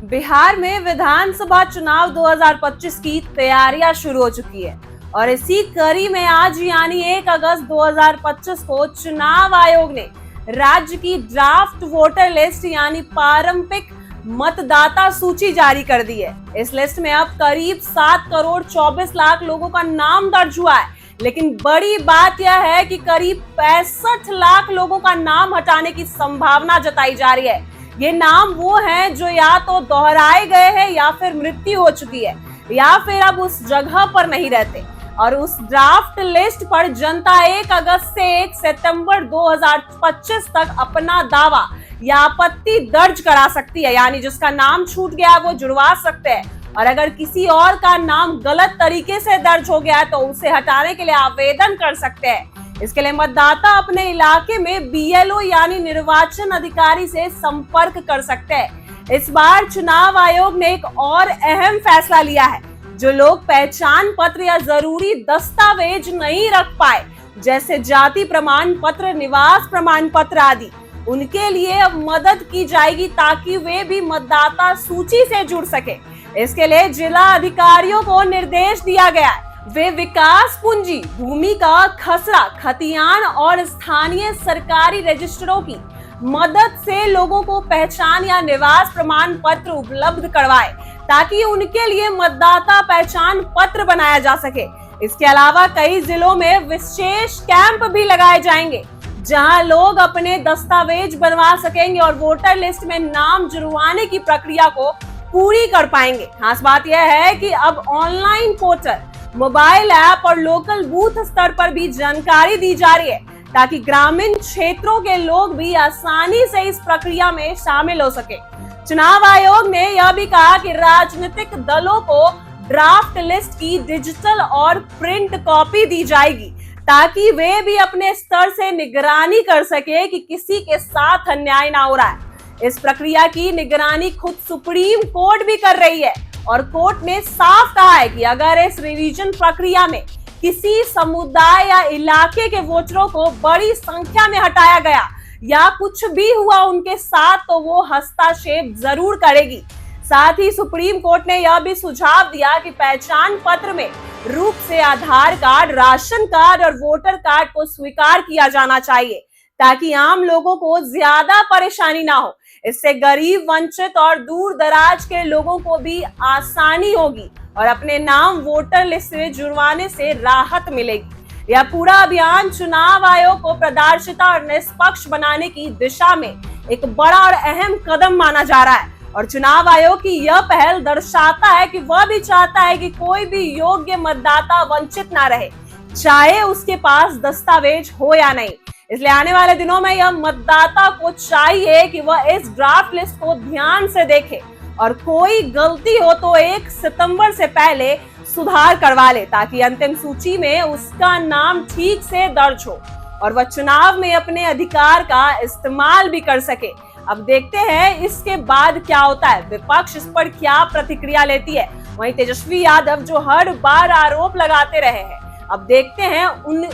बिहार में विधानसभा चुनाव 2025 की तैयारियां शुरू हो चुकी है और इसी कड़ी में आज यानी 1 अगस्त 2025 को चुनाव आयोग ने राज्य की ड्राफ्ट वोटर लिस्ट यानी पारंपरिक मतदाता सूची जारी कर दी है। इस लिस्ट में अब करीब 7 करोड़ 24 लाख लोगों का नाम दर्ज हुआ है, लेकिन बड़ी बात यह है कि करीब 65 लाख लोगों का नाम हटाने की संभावना जताई जा रही है। ये नाम वो हैं जो या तो दोहराए गए हैं या फिर मृत्यु हो चुकी है या फिर अब उस जगह पर नहीं रहते। और उस ड्राफ्ट लिस्ट पर जनता 1 अगस्त से 1 सितंबर 2025 तक अपना दावा या आपत्ति दर्ज करा सकती है, यानी जिसका नाम छूट गया वो जुड़वा सकते हैं। और अगर किसी और का नाम गलत तरीके से दर्ज हो गया है तो उसे हटाने के लिए आवेदन कर सकते हैं। इसके लिए मतदाता अपने इलाके में बीएलओ यानी निर्वाचन अधिकारी से संपर्क कर सकते हैं। इस बार चुनाव आयोग ने एक और अहम फैसला लिया है। जो लोग पहचान पत्र या जरूरी दस्तावेज नहीं रख पाए, जैसे जाति प्रमाण पत्र, निवास प्रमाण पत्र आदि, उनके लिए अब मदद की जाएगी ताकि वे भी मतदाता सूची से जुड़ सके। इसके लिए जिला अधिकारियों को निर्देश दिया गया है वे विकास पूंजी, भूमि का खसरा, खतियान और स्थानीय सरकारी रजिस्टरों की मदद से लोगों को पहचान या निवास प्रमाण पत्र उपलब्ध करवाए ताकि उनके लिए मतदाता पहचान पत्र बनाया जा सके। इसके अलावा कई जिलों में विशेष कैंप भी लगाए जाएंगे जहां लोग अपने दस्तावेज बनवा सकेंगे और वोटर लिस्ट में नाम जुड़वाने की प्रक्रिया को पूरी कर पाएंगे। खास बात यह है कि अब ऑनलाइन पोर्टल, मोबाइल ऐप और लोकल बूथ स्तर पर भी जानकारी दी जा रही है ताकि ग्रामीण क्षेत्रों के लोग भी आसानी से इस प्रक्रिया में शामिल हो सके। चुनाव आयोग ने यह भी कहा कि राजनीतिक दलों को ड्राफ्ट लिस्ट की डिजिटल और प्रिंट कॉपी दी जाएगी ताकि वे भी अपने स्तर से निगरानी कर सके कि किसी के साथ अन्याय ना हो रहा है। इस प्रक्रिया की निगरानी खुद सुप्रीम कोर्ट भी कर रही है और कोर्ट ने साफ कहा है कि अगर इस रिवीजन प्रक्रिया में किसी समुदाय या इलाके के वोटरों को बड़ी संख्या में हटाया गया या कुछ भी हुआ उनके साथ तो वो हस्तक्षेप जरूर करेगी। साथ ही सुप्रीम कोर्ट ने यह भी सुझाव दिया कि पहचान पत्र में रूप से आधार कार्ड, राशन कार्ड और वोटर कार्ड को स्वीकार किया जाना चाहिए ताकि आम लोगों को ज्यादा परेशानी ना हो। इससे गरीब, वंचित और दूर दराज के लोगों को भी आसानी होगी और अपने नाम वोटर लिस्ट से जुड़वाने से राहत मिलेगी। यह पूरा अभियान चुनाव आयोग को पारदर्शिता और निष्पक्ष बनाने की दिशा में एक बड़ा और अहम कदम माना जा रहा है और चुनाव आयोग की यह पहल दर्शाता है कि वह भी चाहता है कि कोई भी योग्य मतदाता वंचित ना रहे, चाहे उसके पास दस्तावेज हो या नहीं। इसलिए आने वाले दिनों में यह मतदाता को चाहिए कि वह इस ड्राफ्ट लिस्ट को ध्यान से देखे और कोई गलती हो तो 1 सितंबर से पहले सुधार करवा ले ताकि अंतिम सूची में उसका नाम ठीक से दर्ज हो और वह चुनाव में अपने अधिकार का इस्तेमाल भी कर सके। अब देखते हैं इसके बाद क्या होता है, विपक्ष इस पर क्या प्रतिक्रिया लेती है। वहीं तेजस्वी यादव जो हर बार आरोप लगाते रहे हैं, अब देखते हैं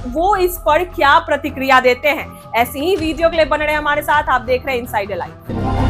वो इस पर क्या प्रतिक्रिया देते हैं। ऐसी ही वीडियो के लिए बने रहे हमारे साथ। आप देख रहे हैं इनसाइडर लाइव।